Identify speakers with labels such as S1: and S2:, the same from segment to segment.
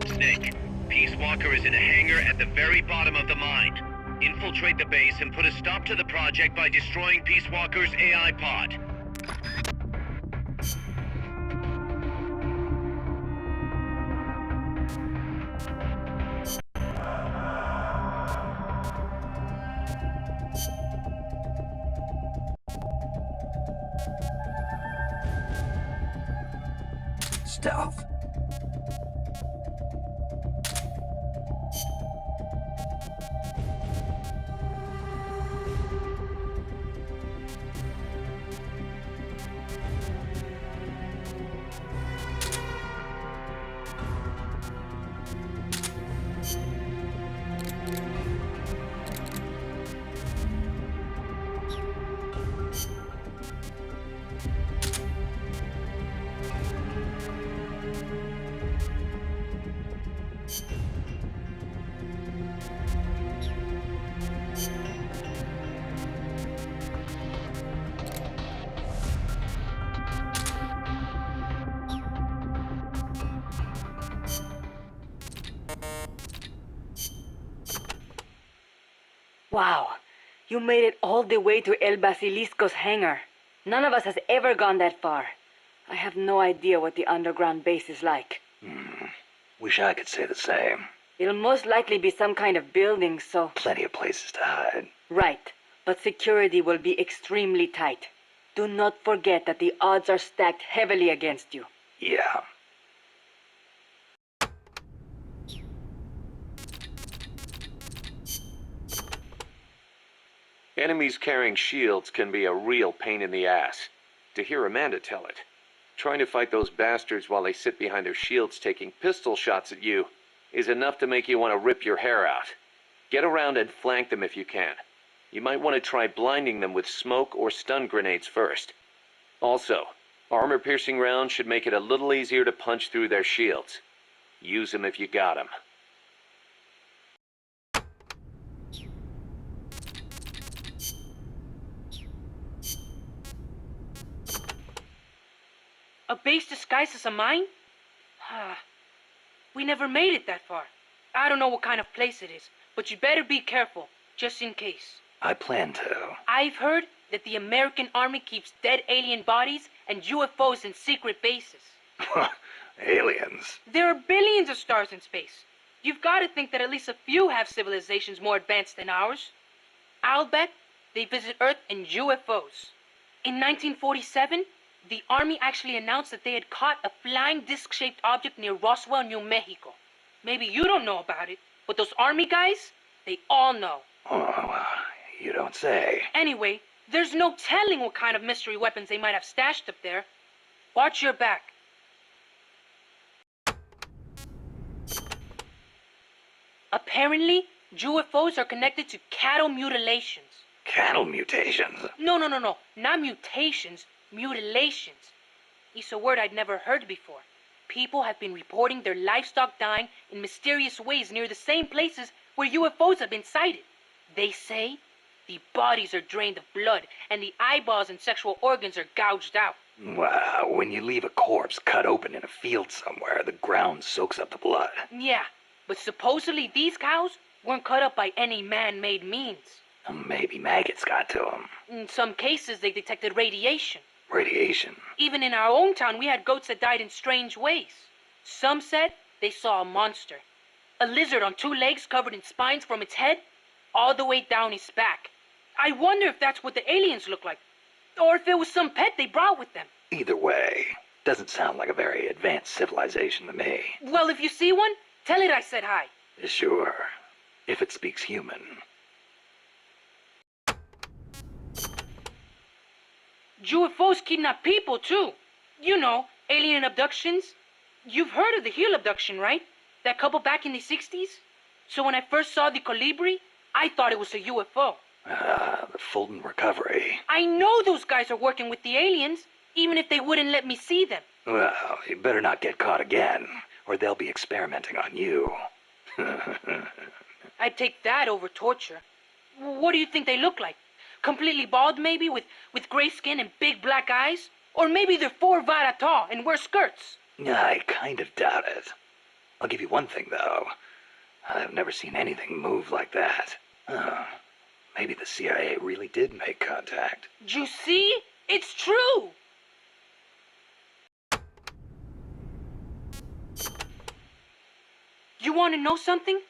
S1: Snake, Peace Walker is in a hangar at the very bottom of the mine. Infiltrate the base and put a stop to the project by destroying Peace Walker's AI pod.
S2: Stealth.
S3: Wow, you made it all the way to El Basilisco's hangar. None of us has ever gone that far. I have no idea what the underground base is like.
S2: Wish I could say the same.
S3: It'll most likely be some kind of building, so...
S2: Plenty of places to hide.
S3: Right, but security will be extremely tight. Do not forget that the odds are stacked heavily against you.
S2: Yeah.
S4: Enemies carrying shields can be a real pain in the ass. To hear Amanda tell it. Trying to fight those bastards while they sit behind their shields taking pistol shots at you is enough to make you want to rip your hair out. Get around and flank them if you can. You might want to try blinding them with smoke or stun grenades first. Also, armor-piercing rounds should make it a little easier to punch through their shields. Use them if you got them.
S5: A base disguised as a mine? We never made it that far. I don't know what kind of place it is, but you better be careful, just in case.
S2: I plan to.
S5: I've heard that the American Army keeps dead alien bodies and UFOs in secret bases.
S2: Aliens.
S5: There are billions of stars in space. You've got to think that at least a few have civilizations more advanced than ours. I'll bet they visit Earth in UFOs. In 1947, the Army actually announced that they had caught a flying disc-shaped object near Roswell, New Mexico. Maybe you don't know about it, but those Army guys, they all know.
S2: Oh, you don't say.
S5: Anyway, there's no telling what kind of mystery weapons they might have stashed up there. Watch your back. Apparently, UFOs are connected to cattle mutilations.
S2: Cattle mutations?
S5: No, not mutations, mutilations. It's a word I'd never heard before. People have been reporting their livestock dying in mysterious ways near the same places where UFOs have been sighted. They say the bodies are drained of blood and the eyeballs and sexual organs are gouged out.
S2: Well, when you leave a corpse cut open in a field somewhere, the ground soaks up the blood.
S5: Yeah, but supposedly these cows weren't cut up by any man-made means.
S2: Maybe maggots got to them.
S5: In some cases, they detected radiation.
S2: Radiation?
S5: Even in our own town, we had goats that died in strange ways. Some said they saw a monster. A lizard on 2 legs covered in spines from its head all the way down his back. I wonder if that's what the aliens look like. Or if it was some pet they brought with them.
S2: Either way, doesn't sound like a very advanced civilization to me.
S5: Well, if you see one, tell it I said hi.
S2: Sure, if it speaks human.
S5: UFOs kidnap people, too. You know, alien abductions. You've heard of the Heel abduction, right? That couple back in the 60s? So when I first saw the Colibri, I thought it was a UFO.
S2: The Fulton recovery.
S5: I know those guys are working with the aliens, even if they wouldn't let me see them.
S2: Well, you better not get caught again, or they'll be experimenting on you.
S5: I'd take that over torture. What do you think they look like? Completely bald, maybe, with gray skin and big black eyes? Or maybe they're 4 vara tall and wear skirts?
S2: I kind of doubt it. I'll give you one thing, though. I've never seen anything move like that. Maybe the CIA really did make contact.
S5: You see? It's true! You want to know something?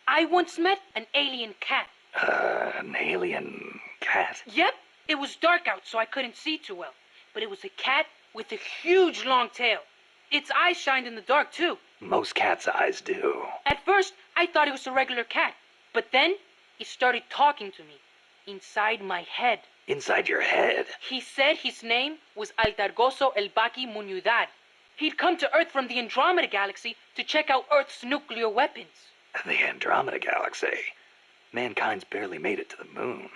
S5: I once met an alien cat.
S2: An alien cat?
S5: Yep, it was dark out, so I couldn't see too well. But it was a cat with a huge long tail. Its eyes shined in the dark, too.
S2: Most cats' eyes do.
S5: At first, I thought it was a regular cat. But then, he started talking to me. Inside my head.
S2: Inside your head?
S5: He said his name was Altargoso El Baki Muñudad. He'd come to Earth from the Andromeda Galaxy to check out Earth's nuclear weapons.
S2: The Andromeda Galaxy? Mankind's barely made it to the moon.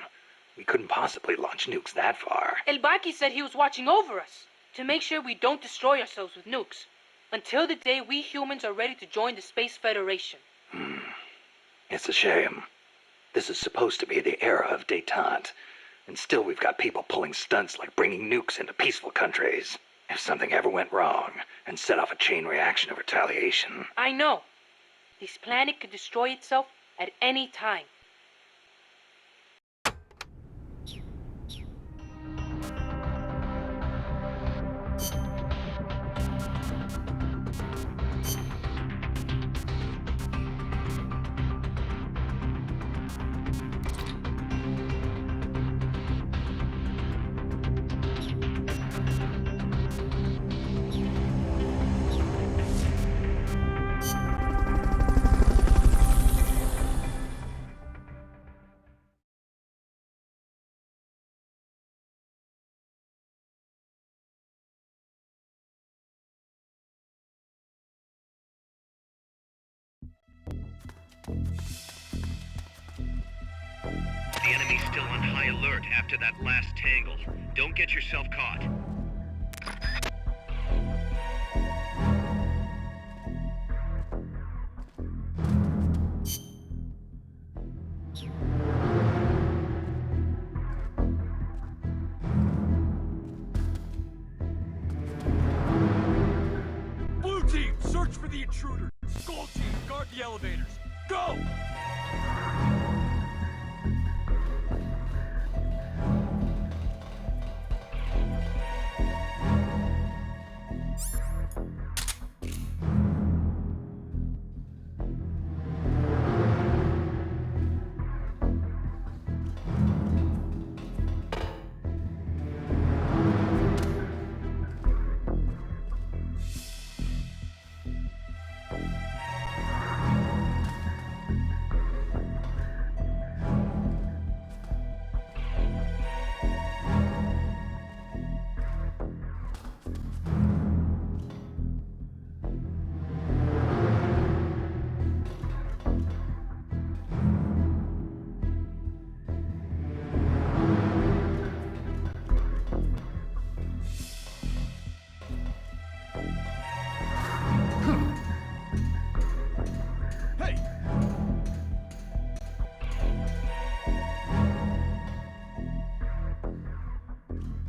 S2: We couldn't possibly launch nukes that far.
S5: El Baki said he was watching over us to make sure we don't destroy ourselves with nukes until the day we humans are ready to join the Space Federation.
S2: It's a shame. This is supposed to be the era of détente, and still we've got people pulling stunts like bringing nukes into peaceful countries. If something ever went wrong and set off a chain reaction of retaliation...
S5: I know. This planet could destroy itself at any time.
S1: The enemy's still on high alert after that last tangle. Don't get yourself caught.
S6: Blue team, search for the intruders. Gold team, guard the elevators. Go! Hey!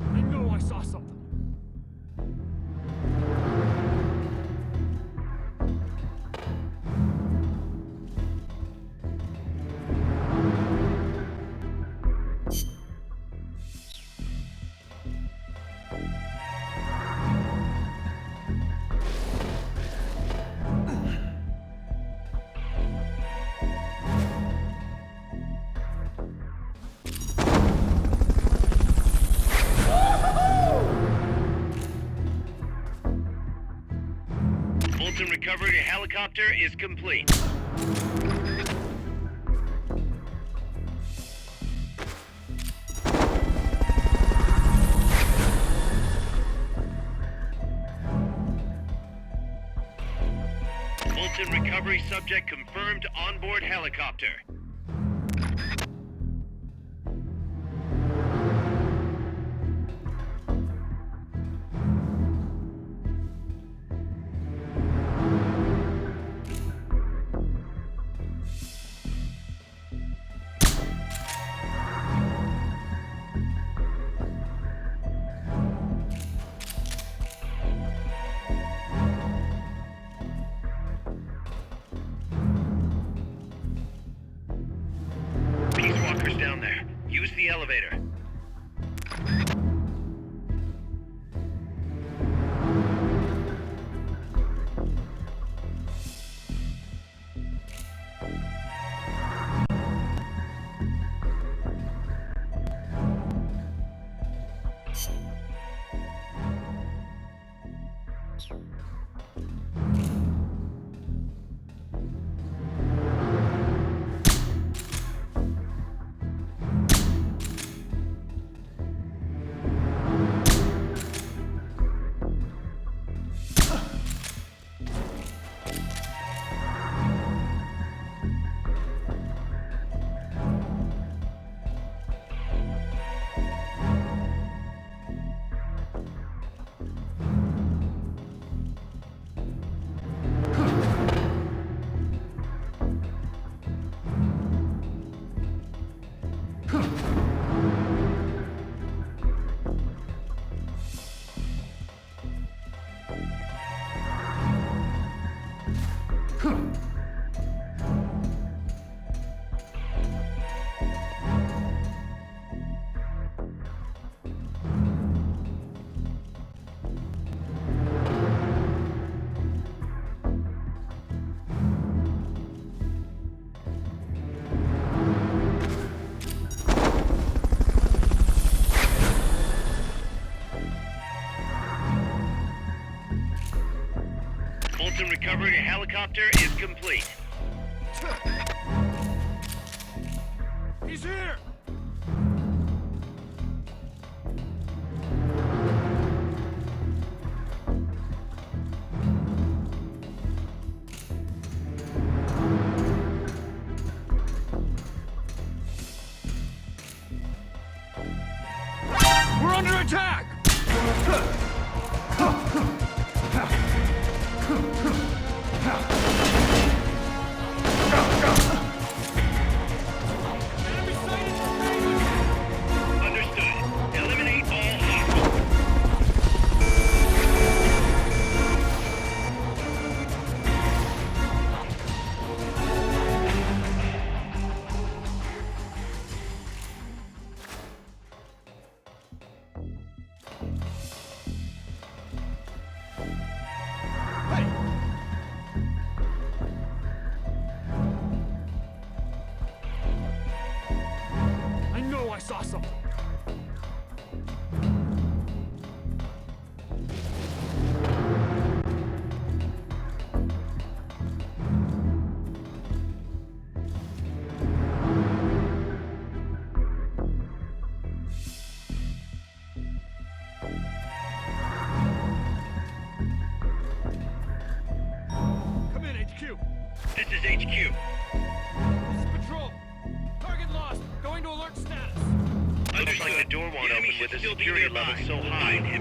S6: I know I saw something.
S1: Fulton recovery helicopter is complete. recovery subject confirmed onboard helicopter. Peace Walker's down there. Use the elevator. Fulton recovery helicopter is complete.
S6: He's here! We're under attack! Enemy sighted from Maine!
S1: Understood. Eliminate all hostiles.
S6: Hey! I know I saw something. Come in, HQ.
S1: This is HQ.
S6: This is patrol. Target lost. Going to alert status.
S1: Looks like the door won't open with the security level so high.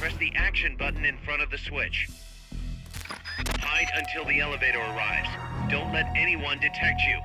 S1: press the action button in front of the switch. Hide until the elevator arrives. Don't let anyone detect you.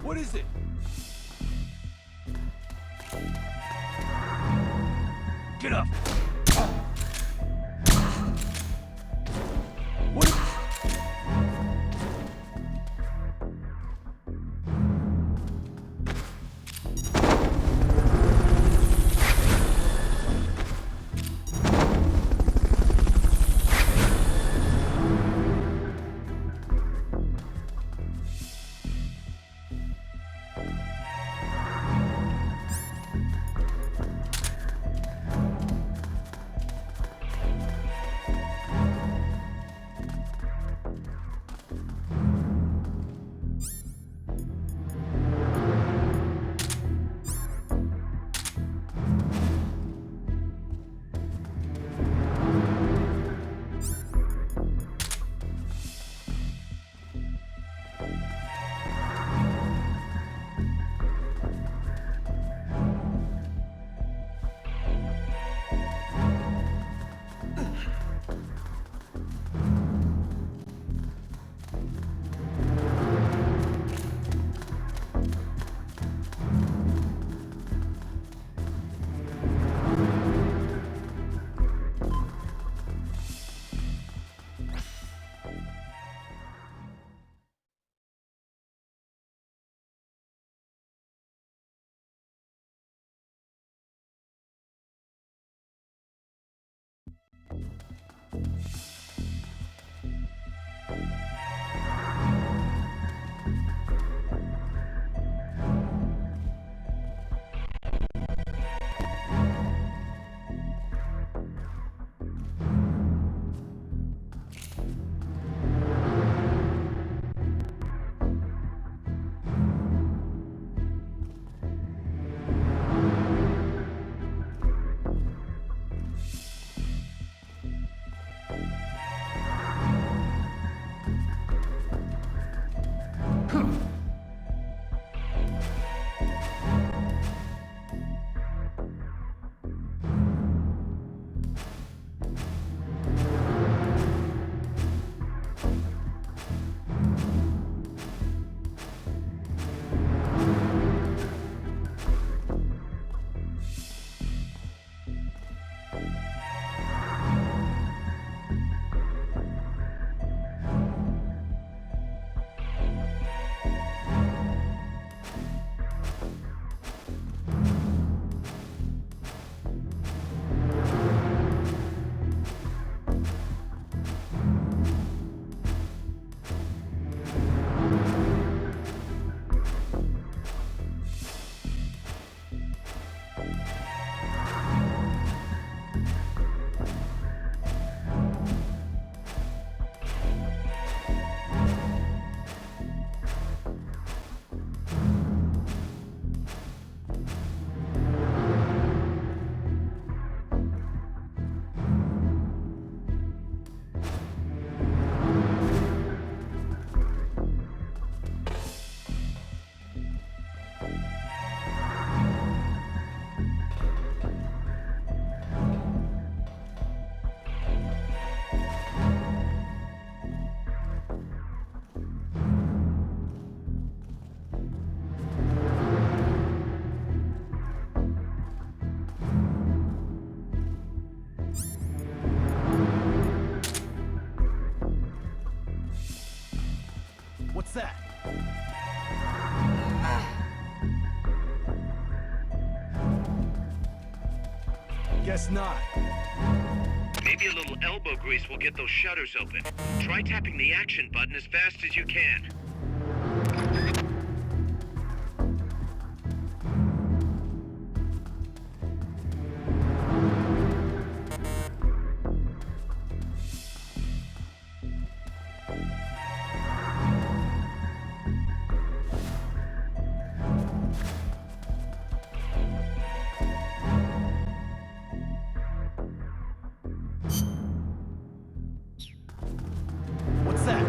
S6: What is it? Get up! What? Guess not.
S1: Maybe a little elbow grease will get those shutters open. Try tapping the action button as fast as you can.
S6: What's that?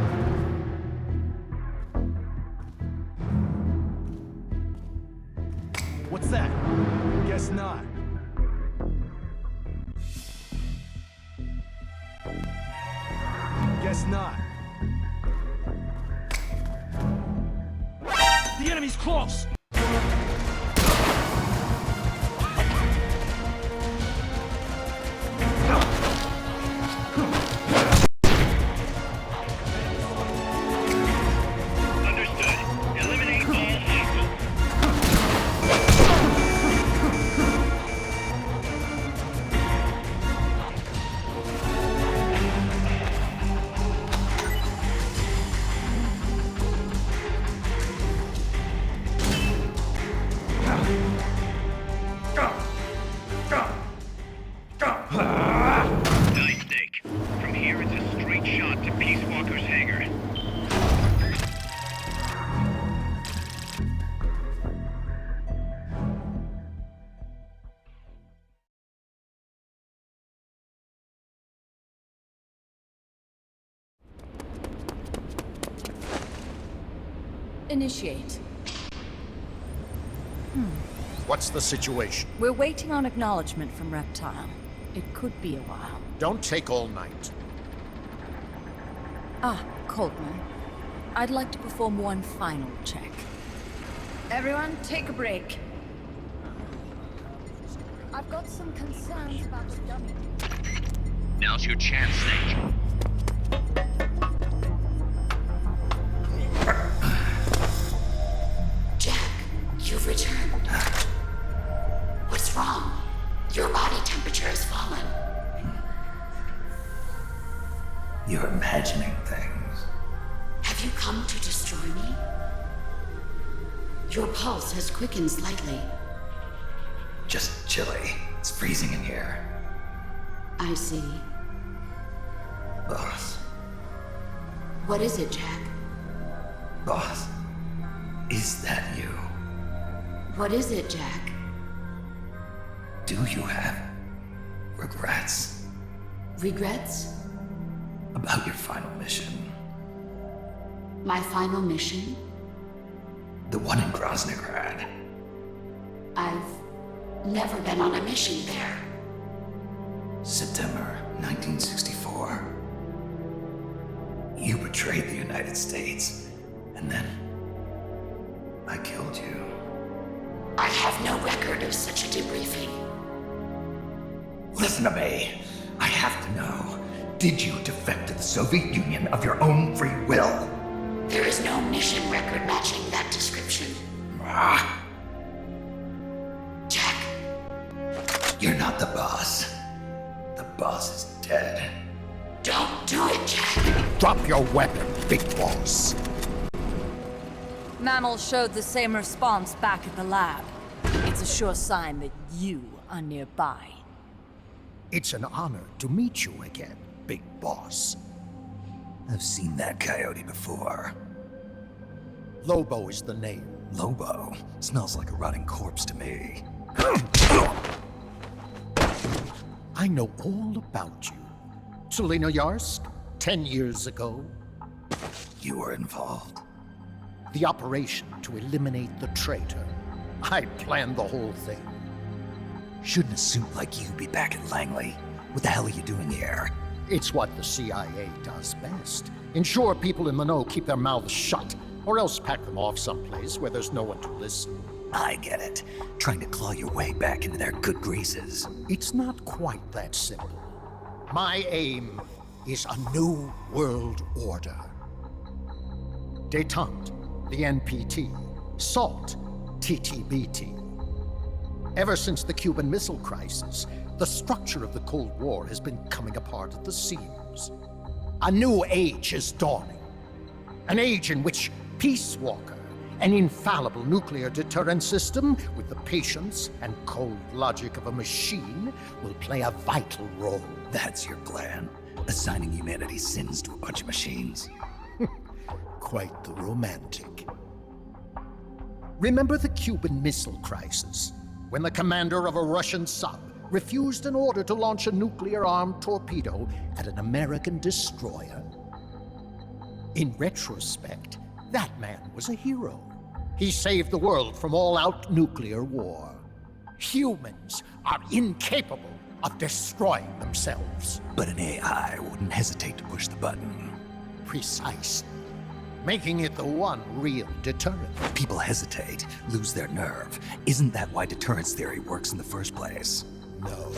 S6: What's that? Guess not. Guess not. The enemy's close!
S1: Understood. Eliminate all hostiles. Nice, Snake. From here, it's a straight shot to Peace Walker's hangar.
S7: Initiate.
S8: What's the situation?
S7: We're waiting on acknowledgement from Reptile. It could be a while.
S8: Don't take all night.
S7: Ah, Coldman. I'd like to perform one final check. Everyone, take a break. I've got some concerns about the dummy.
S1: Now's your chance, Snake.
S9: Jack, you've returned. What's wrong? Your body temperature has fallen.
S2: You're imagining things.
S9: Have you come to destroy me? Your pulse has quickened slightly.
S2: Just chilly. It's freezing in here.
S9: I see.
S2: Boss.
S9: What is it, Jack?
S2: Boss. Is that you?
S9: What is it, Jack?
S2: Do you have regrets
S9: Regrets?
S2: about your final mission?
S9: My final mission?
S2: The one in Groznygrad.
S9: I've never been on a mission there.
S2: September 1964. You betrayed the United States, and then I killed you.
S9: I have no record of such a debriefing.
S2: Listen to me. I have to know. Did you defect to the Soviet Union of your own free will?
S9: There is no mission record matching that description.
S2: Ah,
S9: Jack,
S2: you're not the boss. The boss is dead.
S9: don't do it, Jack.
S8: Drop your weapon, big boss.
S7: Mammal showed the same response back at the lab. It's a sure sign that you are nearby.
S8: It's an honor to meet you again, big boss.
S2: I've seen that coyote before.
S8: Lobo is the name.
S2: Lobo smells like a rotting corpse to me.
S8: I know all about you. Selena Yarsk, 10 years ago.
S2: You were involved.
S8: The operation to eliminate the traitor. I planned the whole thing.
S2: Shouldn't a suit like you be back at Langley? What the hell are you doing here?
S8: It's what the CIA does best. Ensure people in the know keep their mouths shut, or else pack them off someplace where there's no one to listen.
S2: I get it. Trying to claw your way back into their good graces.
S8: It's not quite that simple. My aim is a new world order. Détente, the NPT. SALT, TTBT. Ever since the Cuban Missile Crisis, the structure of the Cold War has been coming apart at the seams. A new age is dawning. An age in which Peace Walker, an infallible nuclear deterrent system with the patience and cold logic of a machine, will play a vital role.
S2: That's your plan. Assigning humanity's sins to a bunch of machines.
S8: Quite the romantic. Remember the Cuban Missile Crisis, when the commander of a Russian sub refused an order to launch a nuclear-armed torpedo at an American destroyer? In retrospect, that man was a hero. He saved the world from all-out nuclear war. Humans are incapable of destroying themselves.
S2: But an AI wouldn't hesitate to push the button.
S8: Precisely. Making it the one real deterrent.
S2: People hesitate, lose their nerve. Isn't that why deterrence theory works in the first place?
S8: No.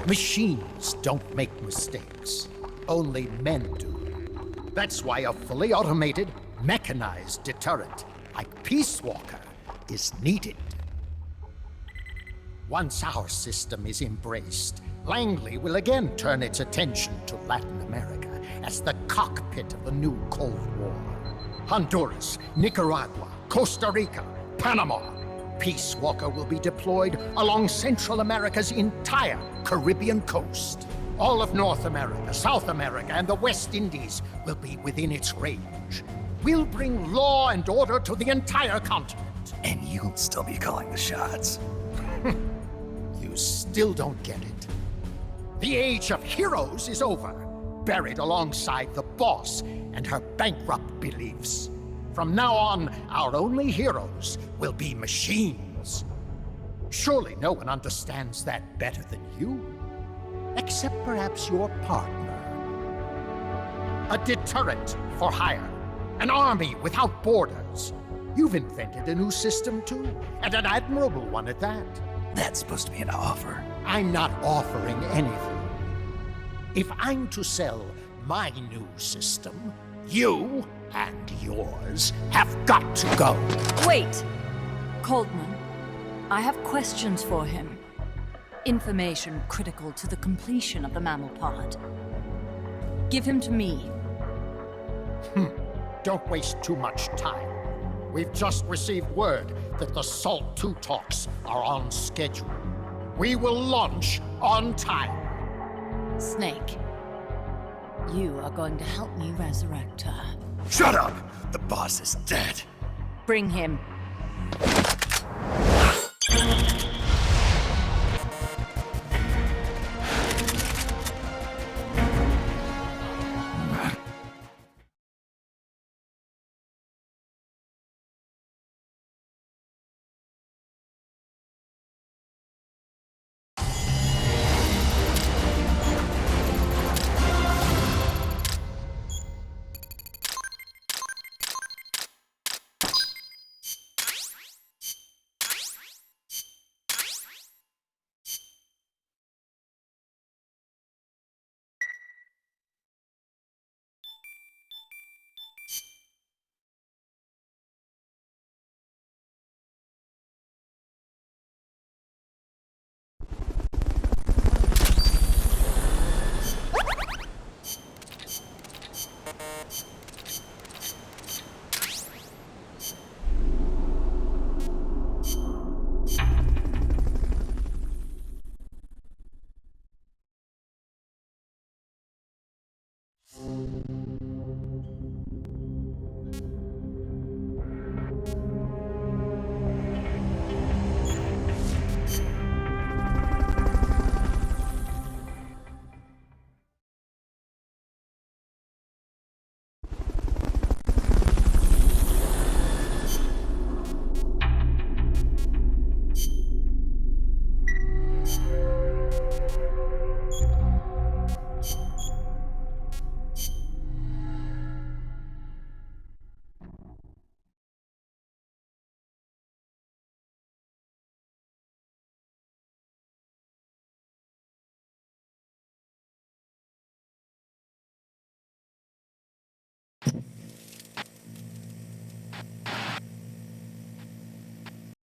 S8: Machines don't make mistakes. Only men do. That's why a fully automated, mechanized deterrent like Peace Walker is needed. Once our system is embraced, Langley will again turn its attention to Latin America as the cockpit of the new Cold War. Honduras, Nicaragua, Costa Rica, Panama. Peace Walker will be deployed along Central America's entire Caribbean coast. All of North America, South America, and the West Indies will be within its range. We'll bring law and order to the entire continent.
S2: And you'll still be calling the shots.
S8: You still don't get it. The age of heroes is over, buried alongside the boss and her bankrupt beliefs. From now on, our only heroes will be machines. Surely no one understands that better than you. Except perhaps your partner. A deterrent for hire. An army without borders. You've invented a new system too, and an admirable one at that.
S2: That's supposed to be an offer.
S8: I'm not offering anything. If I'm to sell my new system, you and yours have got to go.
S7: Wait! Coldman, I have questions for him. Information critical to the completion of the mammal pod. Give him to me.
S8: Don't waste too much time. We've just received word that the SALT II talks are on schedule. We will launch on time.
S7: Snake, you are going to help me resurrect her.
S2: Shut up! The boss is dead.
S7: Bring him.